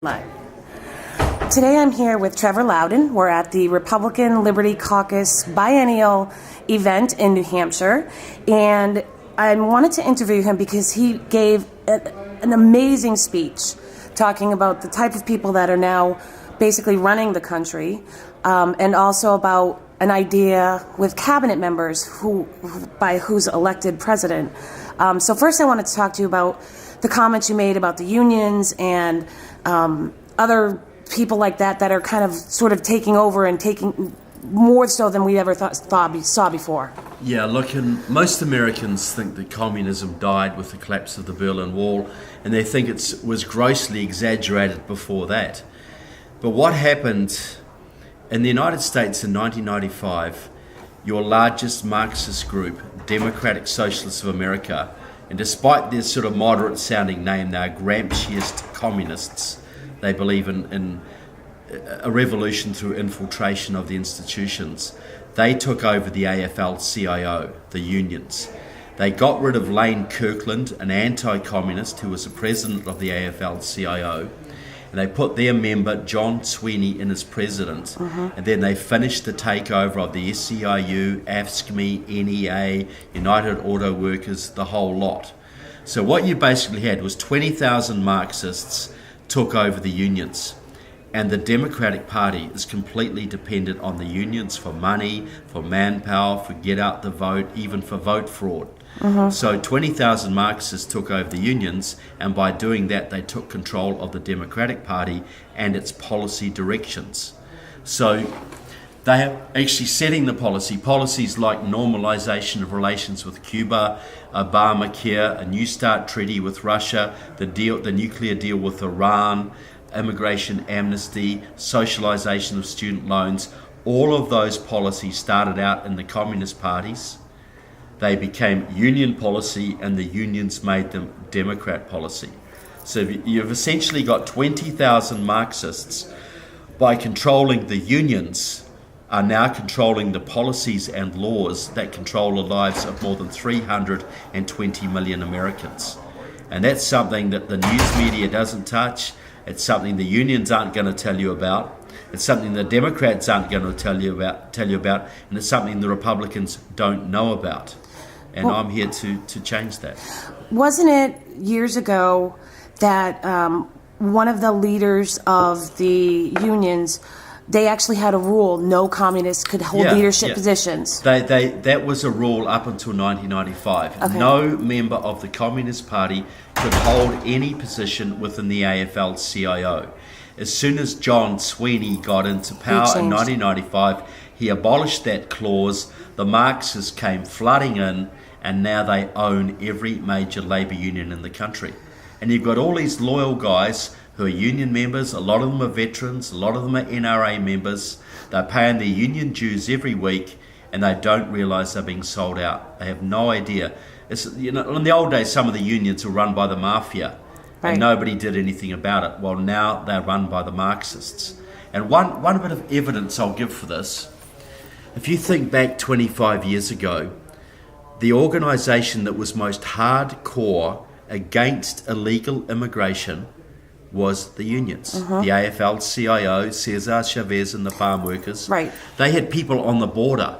Live. Today I'm here with Trevor Loudon. We're at the Republican Liberty Caucus biennial event in New Hampshire, and I wanted to interview him because he gave an amazing speech talking about the type of people that are now basically running the country, and also about an idea with cabinet members by who's elected president. So first I wanted to talk to you about the comments you made about the unions and other people like that are kind of sort of taking over and taking more so than we ever saw before. Yeah, look, and most Americans think that communism died with the collapse of the Berlin Wall, and they think it was grossly exaggerated before that. But what happened in the United States in 1995, your largest Marxist group, Democratic Socialists of America, and despite their sort of moderate-sounding name, they are Gramsciist communists. They believe in a revolution through infiltration of the institutions. They took over the AFL-CIO, the unions. They got rid of Lane Kirkland, an anti-communist who was the president of the AFL-CIO, and they put their member, John Sweeney, in as president. And then they finished the takeover of the SEIU, AFSCME, NEA, United Auto Workers, the whole lot. So what you basically had was 20,000 Marxists took over the unions. And the Democratic Party is completely dependent on the unions for money, for manpower, for get out the vote, even for vote fraud. So 20,000 Marxists took over the unions, and by doing that they took control of the Democratic Party and its policy directions. So they are actually setting the policies like normalization of relations with Cuba, Obamacare, a New START treaty with Russia, the nuclear deal with Iran, immigration amnesty, socialization of student loans. All of those policies started out in the communist parties. They became union policy, and the unions made them Democrat policy. So you've essentially got 20,000 Marxists, by controlling the unions, are now controlling the policies and laws that control the lives of more than 320 million Americans. And that's something that the news media doesn't touch. It's something the unions aren't going to tell you about. It's something the Democrats aren't going to tell you about, and it's something the Republicans don't know about. And I'm here to change that. Wasn't it years ago that one of the leaders of the unions, they actually had a rule, no communists could hold leadership positions? That was a rule up until 1995. Okay. No member of the Communist Party could hold any position within the AFL-CIO. As soon as John Sweeney got into power in 1995, he abolished that clause. The Marxists came flooding in, and now they own every major labour union in the country. And you've got all these loyal guys who are union members. A lot of them are veterans, a lot of them are NRA members. They're paying their union dues every week, and they don't realise they're being sold out. They have no idea. In the old days, some of the unions were run by the mafia, and nobody did anything about it. Well, now they're run by the Marxists. And one bit of evidence I'll give for this, if you think back 25 years ago, the organisation that was most hardcore against illegal immigration was the unions. The AFL-CIO, Cesar Chavez and the farm workers. They had people on the border.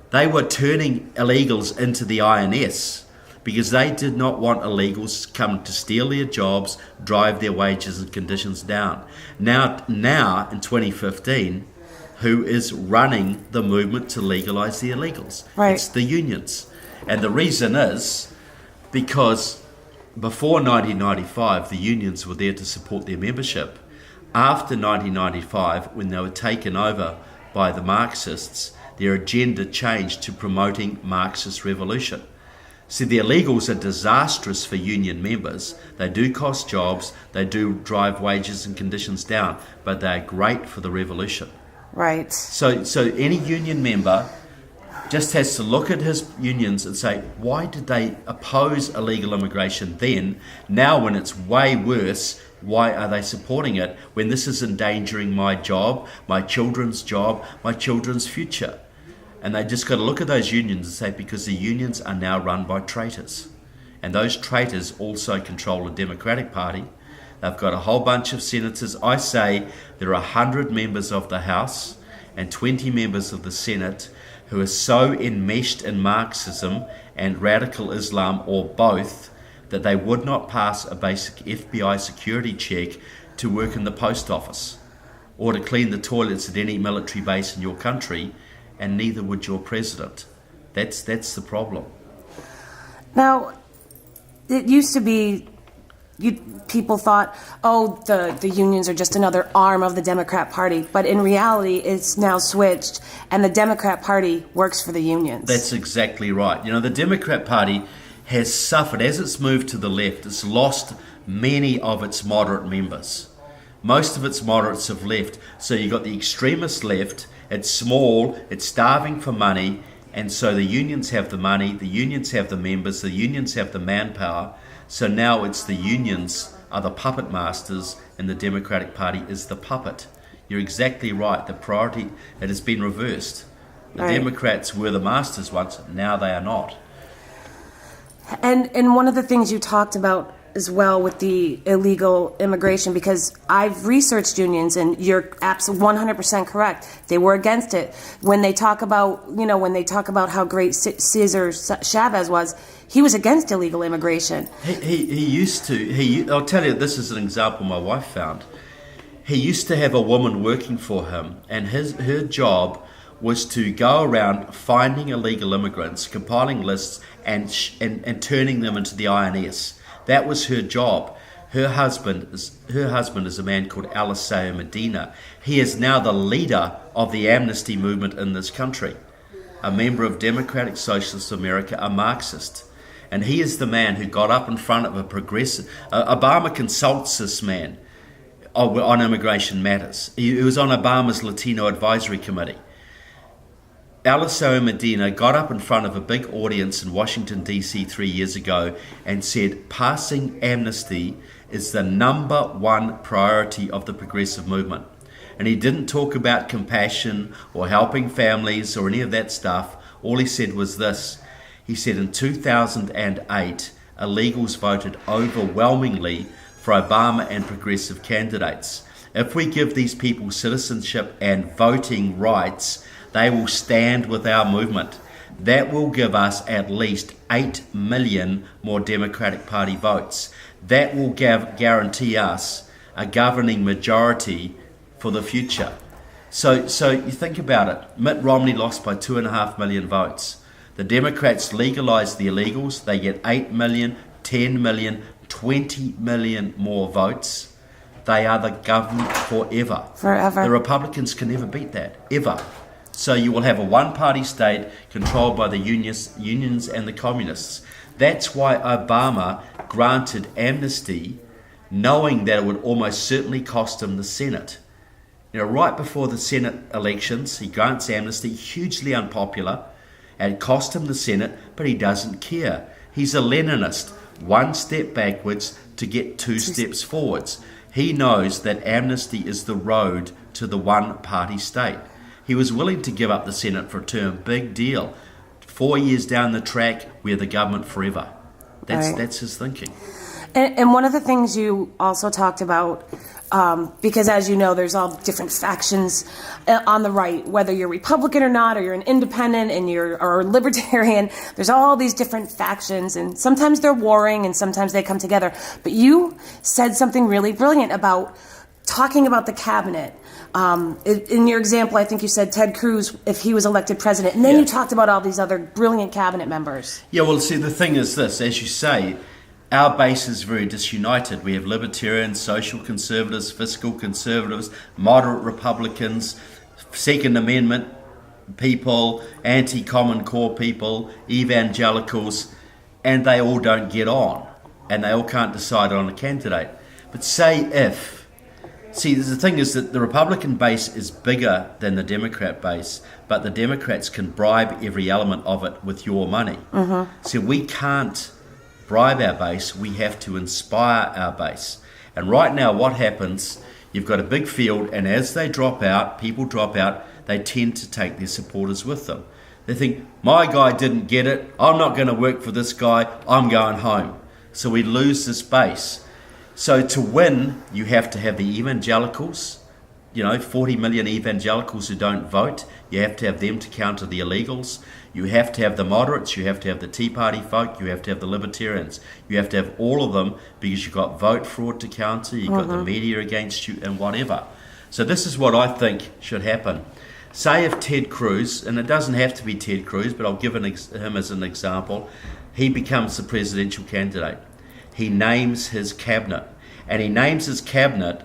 They were turning illegals into the INS because they did not want illegals come to steal their jobs, drive their wages and conditions down. Now in 2015, who is running the movement to legalise the illegals? It's the unions. And the reason is because before 1995, the unions were there to support their membership. After 1995, when they were taken over by the Marxists, their agenda changed to promoting Marxist revolution. See, the illegals are disastrous for union members. They do cost jobs, they do drive wages and conditions down, but they're great for the revolution. So any union member just has to look at his unions and say, why did they oppose illegal immigration then? Now when it's way worse, why are they supporting it when this is endangering my job, my children's future? And they just got to look at those unions and say, because the unions are now run by traitors. And those traitors also control the Democratic Party. They've got a whole bunch of senators. I say there are 100 members of the House and 20 members of the Senate who are so enmeshed in Marxism and radical Islam, or both, that they would not pass a basic FBI security check to work in the post office or to clean the toilets at any military base in your country, and neither would your president. That's the problem. Now, it used to be people thought, oh, the unions are just another arm of the Democrat Party. But in reality, it's now switched, and the Democrat Party works for the unions. That's exactly right. You know, the Democrat Party has suffered, as it's moved to the left, it's lost many of its moderate members. Most of its moderates have left. So you've got the extremist left, it's small, it's starving for money, and so the unions have the money, the unions have the members, the unions have the manpower. So now it's the unions are the puppet masters and the Democratic Party is the puppet. You're exactly right. The priority, it has been reversed. The Right. Democrats were the masters once, now they are not. And one of the things you talked about as well with the illegal immigration, because I've researched unions, and you're absolutely 100% correct. They were against it. When they talk about, how great Cesar Chavez was, he was against illegal immigration. He used to. I'll tell you, this is an example my wife found. He used to have a woman working for him, and her job was to go around finding illegal immigrants, compiling lists, and turning them into the INS. That was her job. Her husband is a man called Eliseo Medina. He is now the leader of the amnesty movement in this country, a member of Democratic Socialist America, a Marxist. And he is the man who got up in front of a progressive... Obama consults this man on immigration matters. He was on Obama's Latino Advisory Committee. Eliseo Medina got up in front of a big audience in Washington, D.C. 3 years ago and said passing amnesty is the number one priority of the progressive movement. And he didn't talk about compassion or helping families or any of that stuff. All he said was this. He said in 2008, illegals voted overwhelmingly for Obama and progressive candidates. If we give these people citizenship and voting rights, they will stand with our movement. That will give us at least 8 million more Democratic Party votes. That will guarantee us a governing majority for the future. So you think about it. Mitt Romney lost by 2.5 million votes. The Democrats legalized the illegals. They get 8 million, 10 million, 20 million more votes. They are the government forever. Forever. The Republicans can never beat that, ever. So you will have a one-party state controlled by the unions and the communists. That's why Obama granted amnesty, knowing that it would almost certainly cost him the Senate. You know, right before the Senate elections, he grants amnesty, hugely unpopular, and it cost him the Senate, but he doesn't care. He's a Leninist, one step backwards to get two steps forwards. He knows that amnesty is the road to the one-party state. He was willing to give up the Senate for a term. Big deal. 4 years down the track, we're the government forever. That's his thinking. And one of the things you also talked about, because as you know, there's all different factions on the right, whether you're Republican or not, or you're an independent and or libertarian, there's all these different factions, and sometimes they're warring and sometimes they come together. But you said something really brilliant about talking about the cabinet. In your example, I think you said Ted Cruz, if he was elected president, and then you talked about all these other brilliant cabinet members. Yeah, well, see, the thing is this, as you say, our base is very disunited. We have libertarians, social conservatives, fiscal conservatives, moderate Republicans, Second Amendment people, anti-Common Core people, evangelicals, and they all don't get on, and they all can't decide on a candidate. But See, the thing is that the Republican base is bigger than the Democrat base, but the Democrats can bribe every element of it with your money. Mm-hmm. So we can't bribe our base, we have to inspire our base. And right now what happens, you've got a big field, and as they drop out, people drop out, they tend to take their supporters with them. They think, my guy didn't get it, I'm not going to work for this guy, I'm going home. So we lose this base. So to win, you have to have the evangelicals, 40 million evangelicals who don't vote. You have to have them to counter the illegals. You have to have the moderates. You have to have the Tea Party folk. You have to have the libertarians. You have to have all of them because you've got vote fraud to counter. You've got the media against you and whatever. So this is what I think should happen. Say if Ted Cruz, and it doesn't have to be Ted Cruz, but I'll give him as an example, he becomes the presidential candidate. He names his cabinet, and he names his cabinet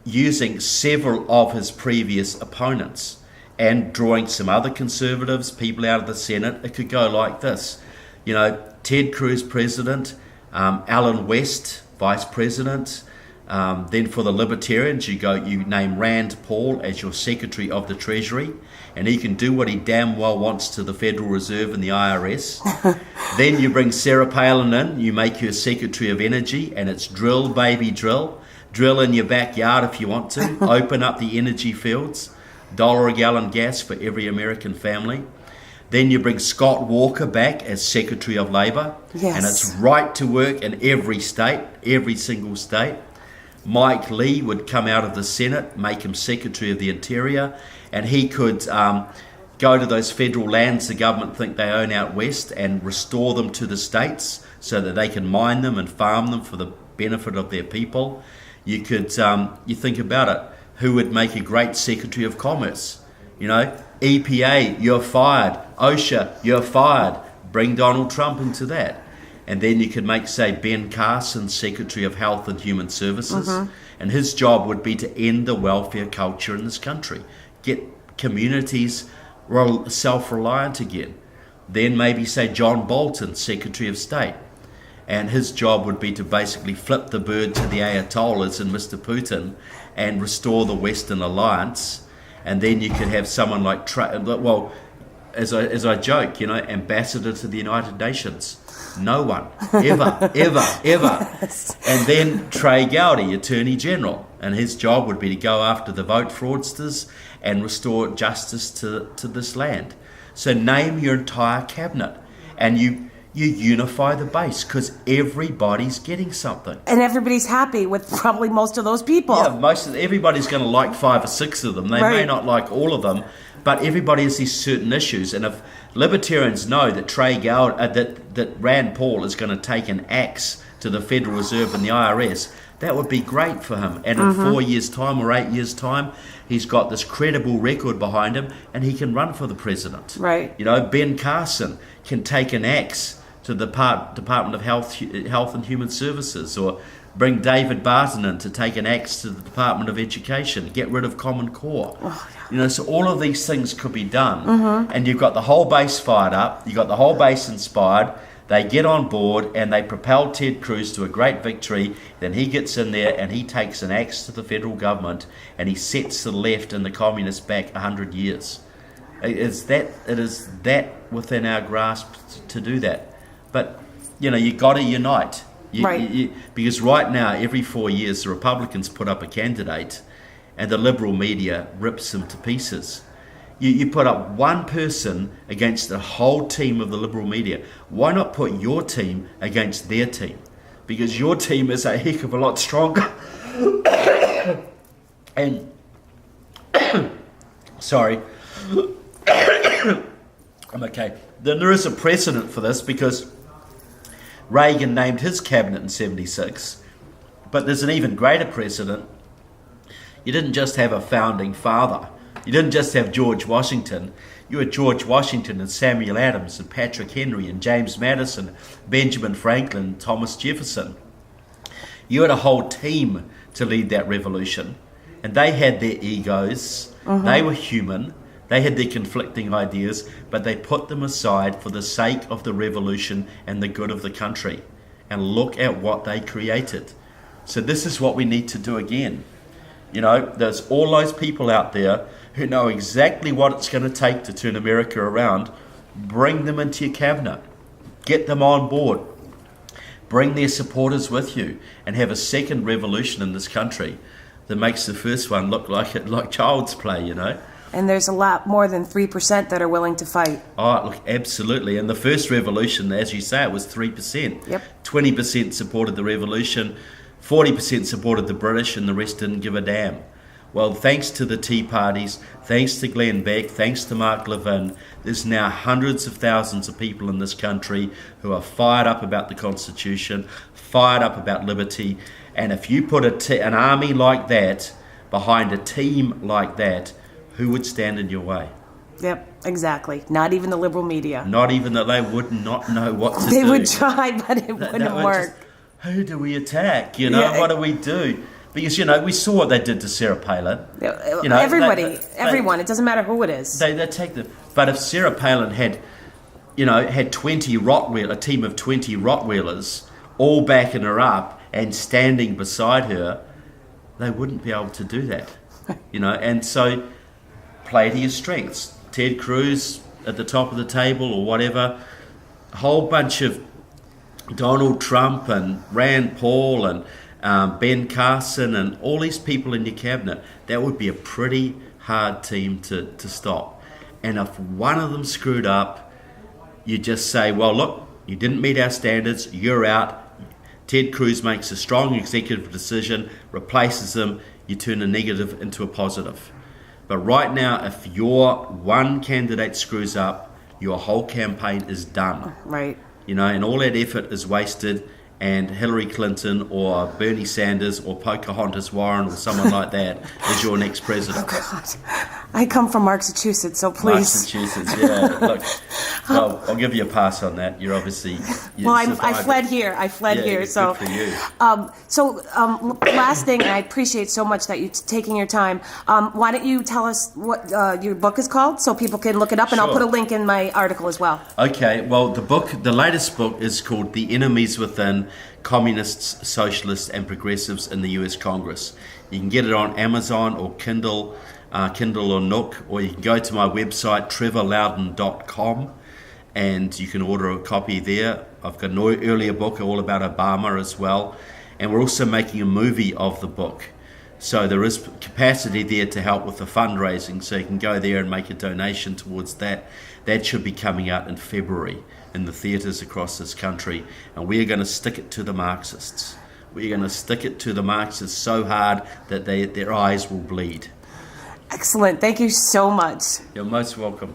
using several of his previous opponents and drawing some other conservatives, people out of the Senate. It could go like this. Ted Cruz president, Alan West vice president. Then for the libertarians, you name Rand Paul as your Secretary of the Treasury, and he can do what he damn well wants to the Federal Reserve and the IRS. Then you bring Sarah Palin in, you make her Secretary of Energy, and it's drill, baby, drill. Drill in your backyard if you want to. Open up the energy fields. $1 a gallon gas for every American family. Then you bring Scott Walker back as Secretary of Labor. Yes. And it's right to work in every state, every single state. Mike Lee would come out of the Senate, make him Secretary of the Interior, and he could go to those federal lands the government think they own out west and restore them to the states so that they can mine them and farm them for the benefit of their people. You could, you think about it, who would make a great Secretary of Commerce? EPA, you're fired. OSHA, you're fired. Bring Donald Trump into that. And then you could make, say, Ben Carson Secretary of Health and Human Services. And his job would be to end the welfare culture in this country. Get communities self-reliant again. Then maybe, say, John Bolton, Secretary of State. And his job would be to basically flip the bird to the Ayatollahs and Mr. Putin and restore the Western alliance. And then you could have someone like, as I joke, ambassador to the United Nations. No one, ever, ever. And then Trey Gowdy, Attorney General. And his job would be to go after the vote fraudsters and restore justice to this land. So name your entire cabinet. And you unify the base because everybody's getting something. And everybody's happy with probably most of those people. Yeah, everybody's going to like 5 or 6 of them. They may not like all of them, but everybody has these certain issues. And if libertarians know that that Rand Paul is going to take an axe to the Federal Reserve and the IRS, that would be great for him. And in 4 years' time or 8 years' time, he's got this credible record behind him and he can run for the president. Right. Ben Carson can take an axe to the Department of Health and Human Services, or bring David Barton in to take an axe to the Department of Education, get rid of Common Core. So all of these things could be done. And you've got the whole base fired up, you've got the whole base inspired, they get on board and they propel Ted Cruz to a great victory. Then he gets in there and he takes an axe to the federal government and he sets the left and the communists back 100 years. It is that within our grasp to do that. But, you got to unite. Because right now, every 4 years, the Republicans put up a candidate and the liberal media rips them to pieces. You put up one person against the whole team of the liberal media. Why not put your team against their team? Because your team is a heck of a lot stronger. And, sorry. I'm okay. Then there is a precedent for this because Reagan named his cabinet in 76, but there's an even greater precedent. You didn't just have a founding father. You didn't just have George Washington. You had George Washington and Samuel Adams and Patrick Henry and James Madison, Benjamin Franklin, Thomas Jefferson. You had a whole team to lead that revolution, and they had their egos. They were human. They had their conflicting ideas, but they put them aside for the sake of the revolution and the good of the country. And look at what they created. So this is what we need to do again. There's all those people out there who know exactly what it's going to take to turn America around. Bring them into your cabinet. Get them on board. Bring their supporters with you and have a second revolution in this country that makes the first one look like child's play, And there's a lot more than 3% that are willing to fight. Oh, look, absolutely. And the first revolution, as you say, it was 3%. Yep. 20% supported the revolution. 40% supported the British and the rest didn't give a damn. Well, thanks to the Tea Parties, thanks to Glenn Beck, thanks to Mark Levin, there's now hundreds of thousands of people in this country who are fired up about the Constitution, fired up about liberty, and if you put an army like that behind a team like that, who would stand in your way? Yep, exactly. Not even the liberal media. Not even that. They would not know what to do. They would try, but it wouldn't work. Who do we attack? What do we do? Because, we saw what they did to Sarah Palin. Everyone. It doesn't matter who it is. They take them. But if Sarah Palin had 20 a team of 20 Rottweilers all backing her up and standing beside her, they wouldn't be able to do that. And so play to your strengths. Ted Cruz at the top of the table or whatever. A whole bunch of Donald Trump and Rand Paul and Ben Carson and all these people in your cabinet. That would be a pretty hard team to stop. And if one of them screwed up, you just say, well, look, you didn't meet our standards, you're out. Ted Cruz makes a strong executive decision, replaces him, you turn a negative into a positive. But right now, if your one candidate screws up, your whole campaign is done. Right. And all that effort is wasted, and Hillary Clinton or Bernie Sanders or Pocahontas Warren or someone like that is your next president. Oh, God. I come from Massachusetts, so please. Massachusetts, yeah. Look, well, I'll give you a pass on that. You're obviously... I fled here. So, good for you. Last thing, and I appreciate so much that you're taking your time. Why don't you tell us what your book is called so people can look it up, and Sure. I'll put a link in my article as well. Okay, well, the latest book is called The Enemies Within: Communists, Socialists, and Progressives in the US Congress. You can get it on Amazon or Kindle or Nook, or you can go to my website, trevorloudon.com, and you can order a copy there. I've got an earlier book all about Obama as well, and we're also making a movie of the book. So there is capacity there to help with the fundraising, so you can go there and make a donation towards that. That should be coming out in February in the theatres across this country, and we're going to stick it to the Marxists. We're going to stick it to the Marxists so hard that their eyes will bleed. Excellent. Thank you so much. You're most welcome.